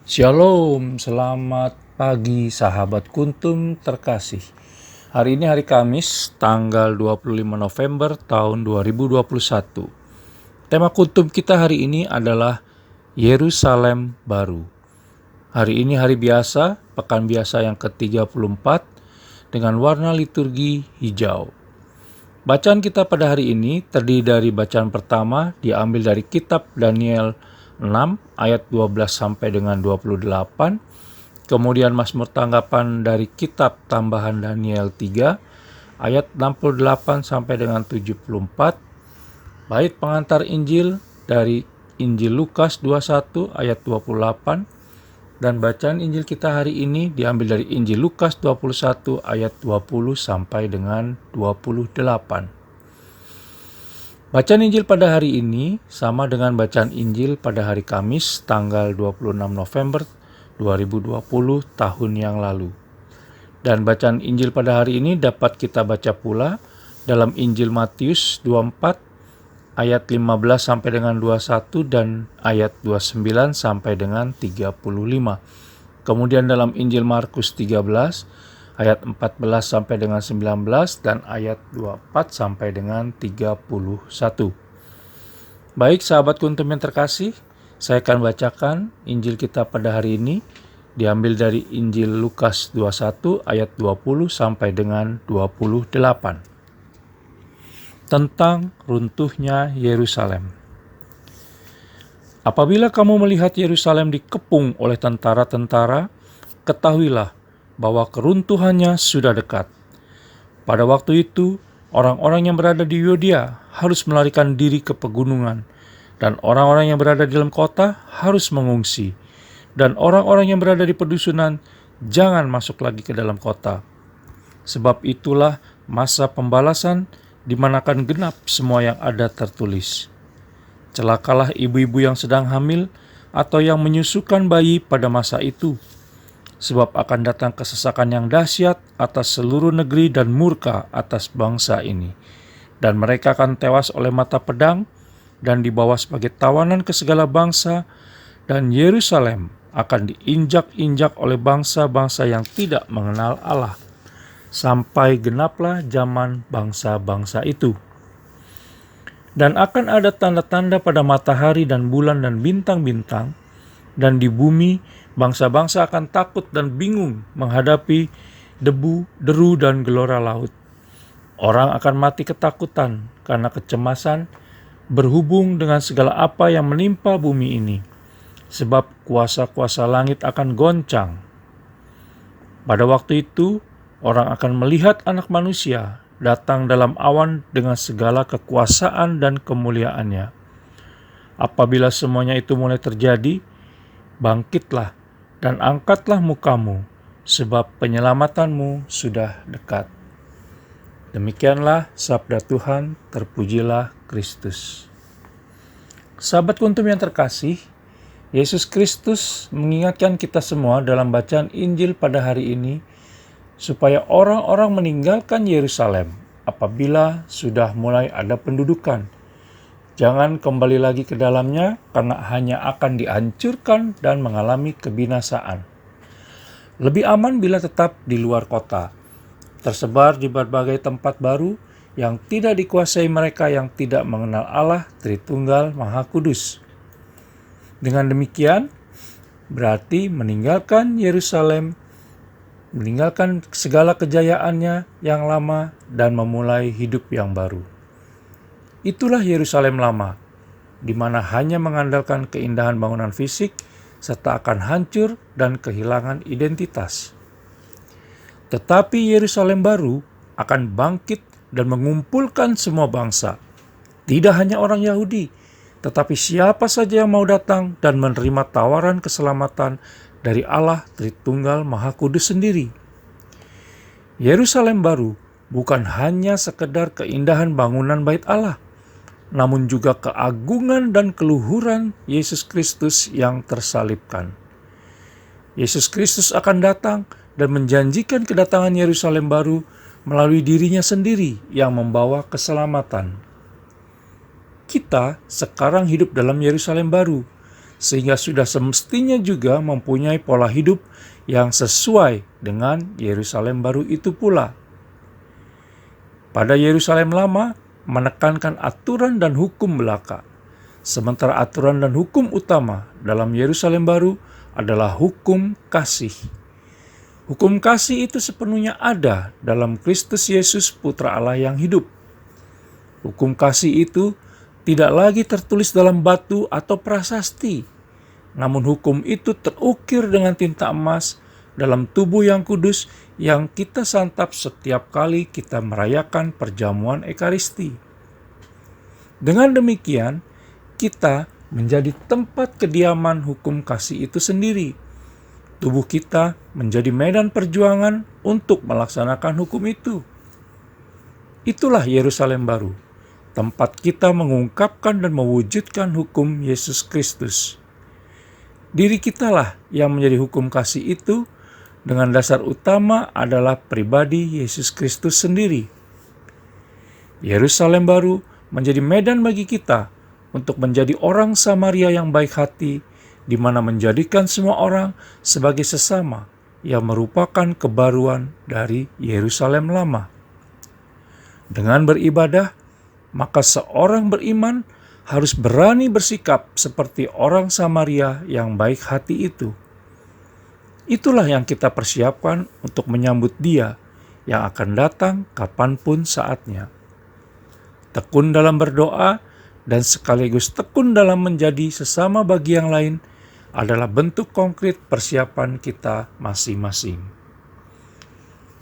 Shalom, selamat pagi sahabat Kuntum terkasih. Hari ini hari Kamis, tanggal 25 November tahun 2021. Tema Kuntum kita hari ini adalah Yerusalem Baru. Hari ini hari biasa, pekan biasa yang ke-34 dengan warna liturgi hijau. Bacaan kita pada hari ini terdiri dari bacaan pertama diambil dari kitab Daniel 6 ayat 12 sampai dengan 28. Kemudian Mazmur tanggapan dari kitab tambahan Daniel 3 ayat 68 sampai dengan 74. Bait pengantar Injil dari Injil Lukas 21 ayat 28. Dan bacaan Injil kita hari ini diambil dari Injil Lukas 21 ayat 20 sampai dengan 28. Bacaan Injil pada hari ini sama dengan bacaan Injil pada hari Kamis tanggal 26 November 2020 tahun yang lalu. Dan bacaan Injil pada hari ini dapat kita baca pula dalam Injil Matius 24 ayat 15 sampai dengan 21 dan ayat 29 sampai dengan 35. Kemudian dalam Injil Markus 13 ayat 14 sampai dengan 19 dan ayat 24 sampai dengan 31. Baik sahabat Kuntum yang terkasih, saya akan bacakan Injil kita pada hari ini diambil dari Injil Lukas 21 ayat 20 sampai dengan 28. Tentang runtuhnya Yerusalem. Apabila kamu melihat Yerusalem dikepung oleh tentara-tentara, ketahuilah bahwa keruntuhannya sudah dekat. Pada waktu itu, orang-orang yang berada di Yudea harus melarikan diri ke pegunungan, dan orang-orang yang berada di dalam kota harus mengungsi, dan orang-orang yang berada di pedusunan jangan masuk lagi ke dalam kota. Sebab itulah masa pembalasan di mana akan genap semua yang ada tertulis. Celakalah ibu-ibu yang sedang hamil atau yang menyusukan bayi pada masa itu, sebab akan datang kesesakan yang dahsyat atas seluruh negeri dan murka atas bangsa ini. Dan mereka akan tewas oleh mata pedang dan dibawa sebagai tawanan ke segala bangsa, dan Yerusalem akan diinjak-injak oleh bangsa-bangsa yang tidak mengenal Allah, sampai genaplah zaman bangsa-bangsa itu. Dan akan ada tanda-tanda pada matahari dan bulan dan bintang-bintang, dan di bumi bangsa-bangsa akan takut dan bingung menghadapi debu, deru, dan gelora laut. Orang akan mati ketakutan karena kecemasan berhubung dengan segala apa yang menimpa bumi ini, sebab kuasa-kuasa langit akan goncang. Pada waktu itu, orang akan melihat Anak Manusia datang dalam awan dengan segala kekuasaan dan kemuliaannya. Apabila semuanya itu mulai terjadi, bangkitlah dan angkatlah mukamu, sebab penyelamatanmu sudah dekat. Demikianlah sabda Tuhan, terpujilah Kristus. Sahabat Kuntum yang terkasih, Yesus Kristus mengingatkan kita semua dalam bacaan Injil pada hari ini supaya orang-orang meninggalkan Yerusalem apabila sudah mulai ada pendudukan. Jangan kembali lagi ke dalamnya karena hanya akan dihancurkan dan mengalami kebinasaan. Lebih aman bila tetap di luar kota, tersebar di berbagai tempat baru yang tidak dikuasai mereka yang tidak mengenal Allah Tritunggal Maha Kudus. Dengan demikian, berarti meninggalkan Yerusalem, meninggalkan segala kejayaannya yang lama dan memulai hidup yang baru. Itulah Yerusalem lama, di mana hanya mengandalkan keindahan bangunan fisik serta akan hancur dan kehilangan identitas. Tetapi Yerusalem baru akan bangkit dan mengumpulkan semua bangsa, tidak hanya orang Yahudi, tetapi siapa saja yang mau datang dan menerima tawaran keselamatan dari Allah Tritunggal Maha Kudus sendiri. Yerusalem baru bukan hanya sekedar keindahan bangunan bait Allah, namun juga keagungan dan keluhuran Yesus Kristus yang tersalibkan. Yesus Kristus akan datang dan menjanjikan kedatangan Yerusalem baru melalui dirinya sendiri yang membawa keselamatan. Kita sekarang hidup dalam Yerusalem baru, sehingga sudah semestinya juga mempunyai pola hidup yang sesuai dengan Yerusalem baru itu pula. Pada Yerusalem lama menekankan aturan dan hukum belaka, sementara aturan dan hukum utama dalam Yerusalem baru adalah hukum kasih. Hukum kasih itu sepenuhnya ada dalam Kristus Yesus Putra Allah yang hidup. Hukum kasih itu tidak lagi tertulis dalam batu atau prasasti, namun hukum itu terukir dengan tinta emas dalam tubuh yang kudus yang kita santap setiap kali kita merayakan perjamuan Ekaristi. Dengan demikian, kita menjadi tempat kediaman hukum kasih itu sendiri. Tubuh kita menjadi medan perjuangan untuk melaksanakan hukum itu. Itulah Yerusalem baru, tempat kita mengungkapkan dan mewujudkan hukum Yesus Kristus. Diri kitalah yang menjadi hukum kasih itu, dengan dasar utama adalah pribadi Yesus Kristus sendiri. Yerusalem baru menjadi medan bagi kita untuk menjadi orang Samaria yang baik hati, di mana menjadikan semua orang sebagai sesama yang merupakan kebaruan dari Yerusalem lama. Dengan beribadah, maka seorang beriman harus berani bersikap seperti orang Samaria yang baik hati itu. Itulah yang kita persiapkan untuk menyambut Dia yang akan datang kapanpun saatnya. Tekun dalam berdoa dan sekaligus tekun dalam menjadi sesama bagi yang lain adalah bentuk konkret persiapan kita masing-masing.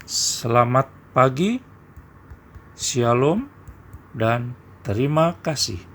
Selamat pagi, shalom, dan terima kasih.